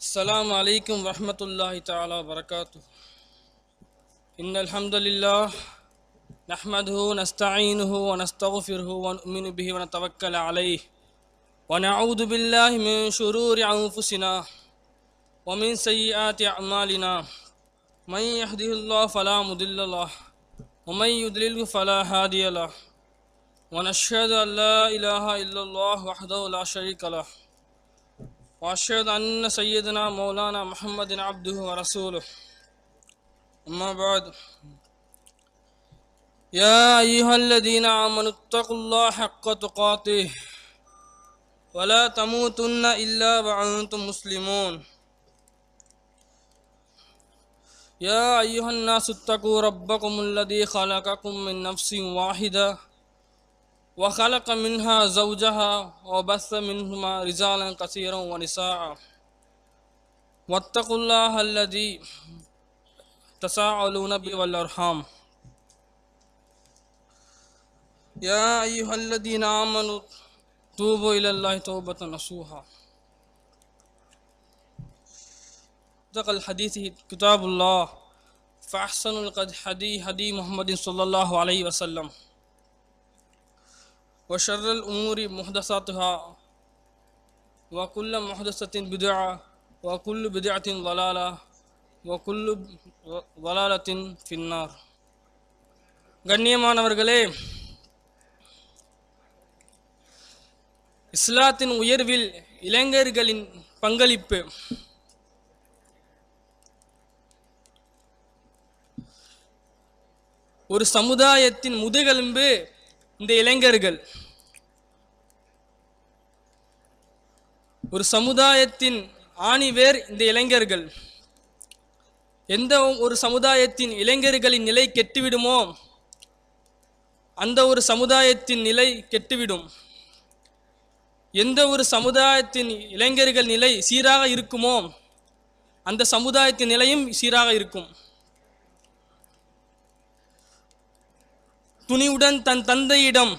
السلام عليكم ورحمة الله تعالى وبركاته. إن الحمد لله نحمده ونستعينه ونستغفره ونؤمن به ونتوكل عليه ونعوذ بالله من شرور أنفسنا ومن سيئات أعمالنا. من يهده الله فلا مضل له ومن يضلل فلا هادي له ونشهد أن لا إله إلا الله وحده لا شريك له وأشهد أن سيدنا مولانا محمد عبده ورسوله. أما بعد، يا أيها الذين آمنوا اتقوا الله حق تقاته ولا تموتن إلا وأنتم مسلمون. يا أيها الناس اتقوا ربكم الذي خلقكم من نفس واحدة وخلق منها زوجها وبث منهما رجالا كثيرا ونساء واتقوا الله الذي تساءلون به والأرحام. يا أيها الذين آمنوا توبوا إلى الله توبة نصوحا. صدق الحديث كتاب الله فأحسن الهدي هدي محمد صلى الله عليه وسلم وشر الأمور محدثاتها وكل محدثة بدعة وكل بدعة ضلالة وكل ضلالة في النار. கண்ணியமானவர்களே, இஸ்லாத்தின் உயர்வில் இளைஞர்களின் பங்களிப்பு ஒரு சமுதாயத்தின் முதுகெலும்பு இந்த இளைஞர்கள். ஒரு சமுதாயத்தின் ஆணிவேர் இந்த இளைஞர்கள். எந்த ஒரு சமுதாயத்தின் இளைஞர்களின் நிலை கெட்டுவிடுமோ அந்த ஒரு சமுதாயத்தின் நிலை கெட்டுவிடும். எந்த ஒரு சமுதாயத்தின் இளைஞர்கள் நிலை சீராக இருக்குமோ அந்த சமுதாயத்தின் நிலையும் சீராக இருக்கும். துணிவுடன் தன் தந்தையிடம்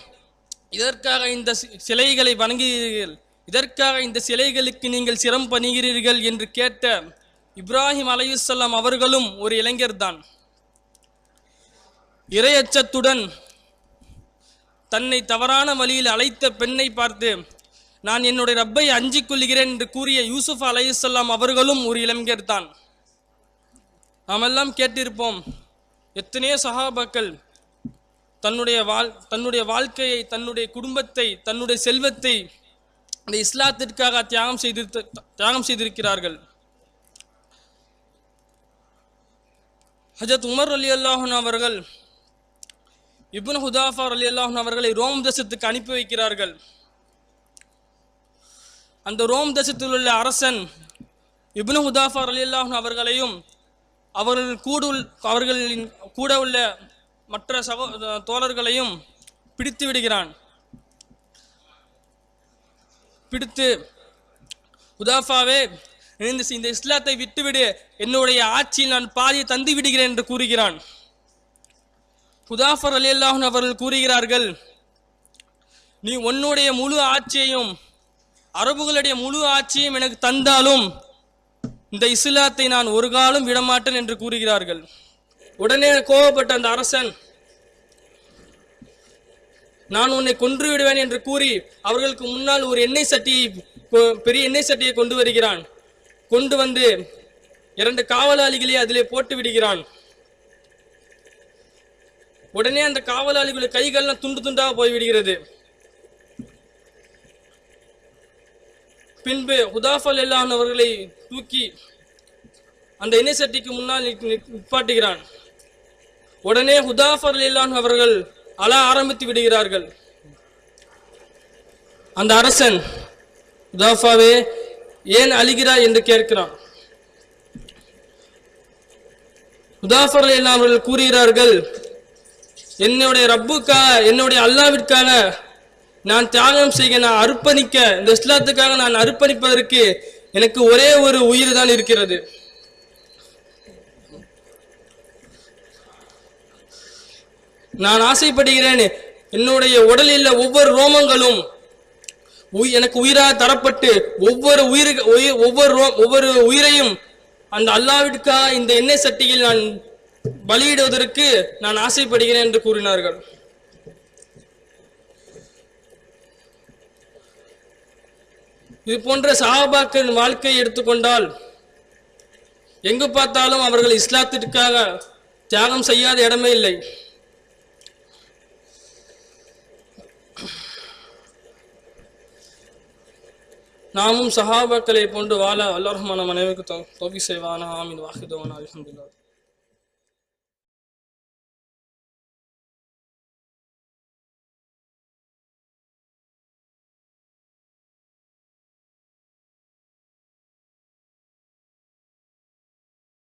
இதற்காக இந்த சிலைகளை வணங்குகிறீர்கள், இதற்காக இந்த சிலைகளுக்கு நீங்கள் சிரம் பணிகிறீர்கள் என்று கேட்ட இப்ராஹிம் அலைஹிஸ்ஸலாம் அவர்களும் ஒரு இளைஞர்தான். இறையச்சத்துடன் தன்னை தவறான வழியில் அழைத்த பெண்ணை பார்த்து நான் என்னுடைய ரப்பை அஞ்சிக் கொள்கிறேன் என்று கூறிய யூசுப் அலைஹிஸ்ஸலாம் அவர்களும் ஒரு இளைஞர்தான். நாமெல்லாம் கேட்டிருப்போம், எத்தனையோ சஹாபாக்கள் தன்னுடைய வாழ்க்கையை, தன்னுடைய குடும்பத்தை, தன்னுடைய செல்வத்தை இந்த இஸ்லாத்திற்காக தியாகம் செய்திருக்கிறார்கள். ஹஜரத் உமர் ரலியல்லாஹு அன்ஹு அவர்கள் இப்னு ஹுதாஃபா ரலியல்லாஹு அன்ஹு அவர்களை ரோம் தேசத்துக்கு அனுப்பி வைக்கிறார்கள். அந்த ரோம் தேசத்தில் உள்ள அரசன் இப்னு ஹுதாஃபா ரலியல்லாஹு அன்ஹு அவர்களையும் அவர்களின் கூட உள்ள மற்ற தோழர்களையும் பிடித்து விடுகிறான். பிடித்து, ஹுதாஃபாவே, இந்த இஸ்லாத்தை விட்டுவிடு, என்னுடைய ஆட்சியில் நான் பாதியை தந்து விடுகிறேன் என்று கூறுகிறான். ஹுதாஃபா ரலியல்லாஹு அன்ஹு அவர்கள் கூறுகிறார்கள், நீ உன்னுடைய முழு ஆட்சியையும் அரபுகளுடைய முழு ஆட்சியையும் எனக்கு தந்தாலும் இந்த இஸ்லாத்தை நான் ஒரு காலம் விடமாட்டேன் என்று கூறுகிறார்கள். உடனே கோபப்பட்ட அந்த அரசன், நான் உன்னை கொன்று விடுவேன் என்று கூறி அவர்களுக்கு முன்னால் ஒரு பெரிய எண்ணெய் சட்டியை கொண்டு வருகிறான். கொண்டு வந்து 2 காவலாளிகளை அதிலே போட்டு விடுகிறான். உடனே அந்த காவலாளிகளுடைய கைகள்லாம் துண்டு துண்டாக போய்விடுகிறது. பின்பு ஹுதாஃபா ரலியல்லாஹு அன்ஹு அவர்களை தூக்கி அந்த எண்ணெய் சட்டிக்கு முன்னால் நிப்பாட்டுகிறான். உடனே ஹுதாஃபா ரலியல்லாஹு அன்ஹு அவர்கள் அழ ஆரம்பித்து விடுகிறார்கள். அந்த அரசன், ஹுதாஃபாவே, ஏன் அழுகிறாய் என்று கேட்கிறான். ஹுதாஃபா ரலியல்லாஹு அன்ஹு அவர்கள் கூறுகிறார்கள், என்னுடைய ரப்புக்காக, என்னுடைய அல்லாஹ்விற்காக நான் தியாகம் செய்ய, நான் அர்ப்பணிக்க, இந்த இஸ்லாத்துக்காக நான் அர்ப்பணிப்பதற்கு எனக்கு ஒரே ஒரு உயிர் தான் இருக்கிறது. நான் ஆசைப்படுகிறேன், என்னுடைய உடலில் ஒவ்வொரு ரோமங்களும் எனக்கு உயிராக தரப்பட்டு ஒவ்வொரு உயிரையும் அந்த அல்லாஹ்விற்காக இந்த எண்ணெய் சட்டியில் நான் பலியிடுவதற்கு நான் ஆசைப்படுகிறேன் என்று கூறினார்கள். இது போன்ற சஹாபாக்களின் வாழ்க்கையை எடுத்துக்கொண்டால் எங்கு பார்த்தாலும் அவர்கள் இஸ்லாத்திற்காக தியாகம் செய்யாத இடமே இல்லை. நாமும் சஹாபாக்களை போன்று வாழ அல்லாஹ் ரஹ்மான் நம் அனைவருக்கும் தௌஃபீக் செய்வானாக. ஆமீன். வாஹிதுவானா அல்ஹம்துலில்லாஹ்.